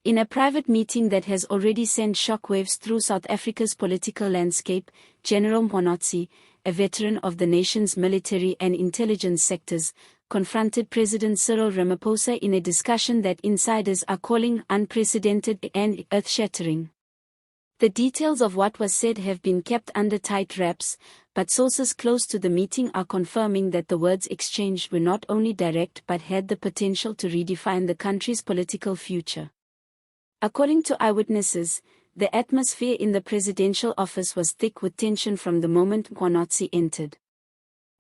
In a private meeting that has already sent shockwaves through South Africa's political landscape, General Mkhwanazi, a veteran of the nation's military and intelligence sectors, confronted President Cyril Ramaphosa in a discussion that insiders are calling unprecedented and earth-shattering. The details of what was said have been kept under tight wraps, but sources close to the meeting are confirming that the words exchanged were not only direct but had the potential to redefine the country's political future. According to eyewitnesses, the atmosphere in the presidential office was thick with tension from the moment Mkhwanazi entered.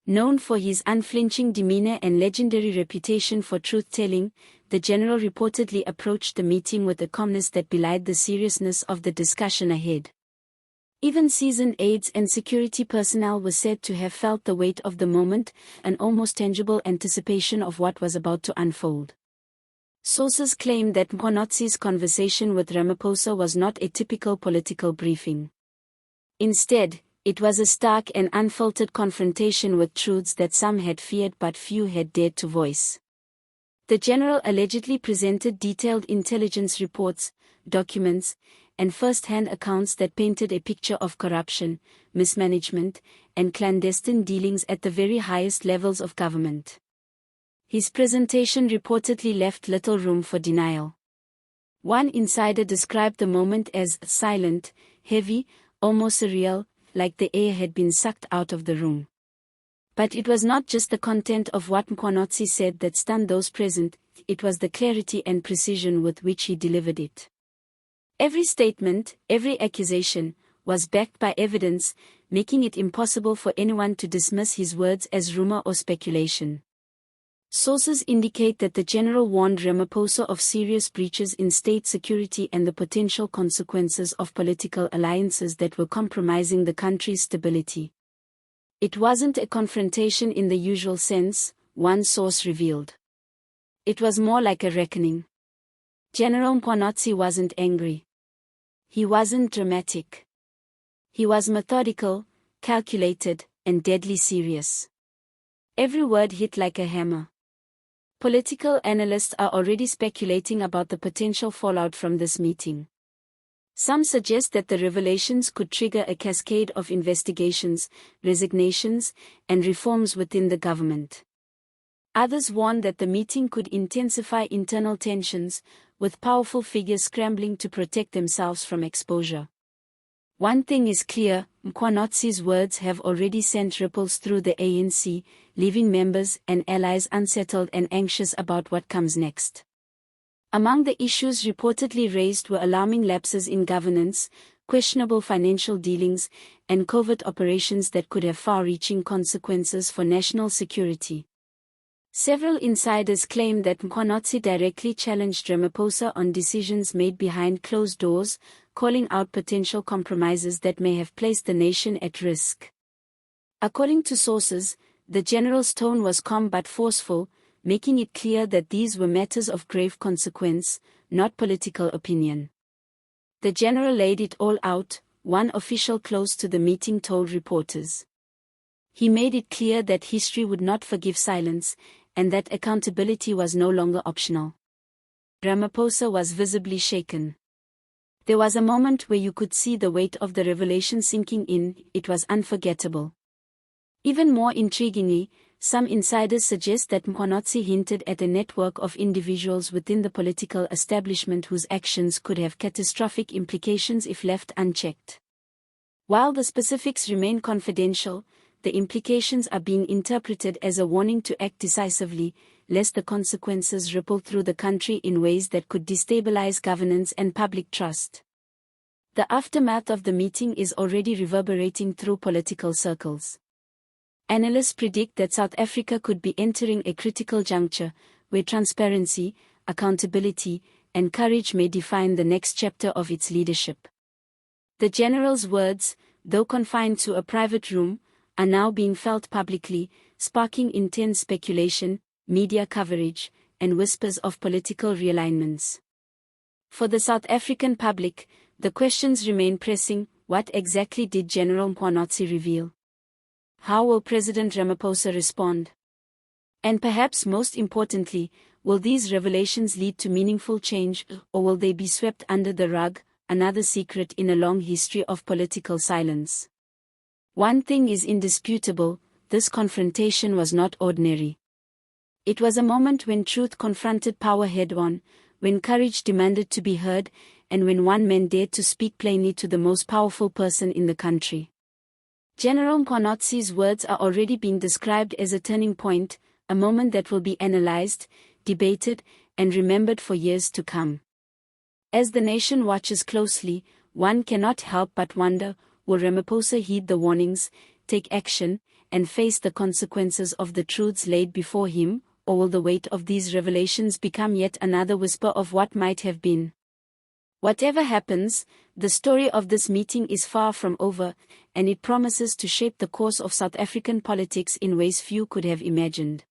Known for his unflinching demeanor and legendary reputation for truth-telling, the general reportedly approached the meeting with a calmness that belied the seriousness of the discussion ahead. Even seasoned aides and security personnel were said to have felt the weight of the moment, an almost tangible anticipation of what was about to unfold. Sources claim that Mkhwanazi's conversation with Ramaphosa was not a typical political briefing. Instead, it was a stark and unfiltered confrontation with truths that some had feared but few had dared to voice. The general allegedly presented detailed intelligence reports, documents, and first-hand accounts that painted a picture of corruption, mismanagement, and clandestine dealings at the very highest levels of government. His presentation reportedly left little room for denial. One insider described the moment as silent, heavy, almost surreal, like the air had been sucked out of the room. But it was not just the content of what Mkhwanazi said that stunned those present, it was the clarity and precision with which he delivered it. Every statement, every accusation, was backed by evidence, making it impossible for anyone to dismiss his words as rumor or speculation. Sources indicate that the general warned Ramaphosa of serious breaches in state security and the potential consequences of political alliances that were compromising the country's stability. It wasn't a confrontation in the usual sense, one source revealed. It was more like a reckoning. General Mkhwanazi wasn't angry. He wasn't dramatic. He was methodical, calculated, and deadly serious. Every word hit like a hammer. Political analysts are already speculating about the potential fallout from this meeting. Some suggest that the revelations could trigger a cascade of investigations, resignations, and reforms within the government. Others warn that the meeting could intensify internal tensions, with powerful figures scrambling to protect themselves from exposure. One thing is clear, Mkhwanazi's words have already sent ripples through the ANC, leaving members and allies unsettled and anxious about what comes next. Among the issues reportedly raised were alarming lapses in governance, questionable financial dealings, and covert operations that could have far-reaching consequences for national security. Several insiders claim that Mkhwanazi directly challenged Ramaphosa on decisions made behind closed doors, calling out potential compromises that may have placed the nation at risk. According to sources, the general's tone was calm but forceful, making it clear that these were matters of grave consequence, not political opinion. The general laid it all out, one official close to the meeting told reporters. He made it clear that history would not forgive silence, and that accountability was no longer optional. Ramaphosa was visibly shaken. There was a moment where you could see the weight of the revelation sinking in. It was unforgettable. Even more intriguingly, some insiders suggest that Mkhwanazi hinted at a network of individuals within the political establishment whose actions could have catastrophic implications if left unchecked. While the specifics remain confidential, the implications are being interpreted as a warning to act decisively, lest the consequences ripple through the country in ways that could destabilize governance and public trust. The aftermath of the meeting is already reverberating through political circles. Analysts predict that South Africa could be entering a critical juncture, where transparency, accountability, and courage may define the next chapter of its leadership. The general's words, though confined to a private room, are now being felt publicly, sparking intense speculation, media coverage, and whispers of political realignments. For the South African public, the questions remain pressing. What exactly did General Mkhwanazi reveal? How will President Ramaphosa respond? And perhaps most importantly, Will these revelations lead to meaningful change, or will they be swept under the rug, another secret in a long history of political silence? One thing is indisputable: this confrontation was not ordinary. It was a moment when truth confronted power head-on, when courage demanded to be heard, and when one man dared to speak plainly to the most powerful person in the country. General Mkhwanazi's words are already being described as a turning point, a moment that will be analyzed, debated, and remembered for years to come. As the nation watches closely, one cannot help but wonder, will Ramaphosa heed the warnings, take action, and face the consequences of the truths laid before him, or will the weight of these revelations become yet another whisper of what might have been? Whatever happens, the story of this meeting is far from over, and it promises to shape the course of South African politics in ways few could have imagined.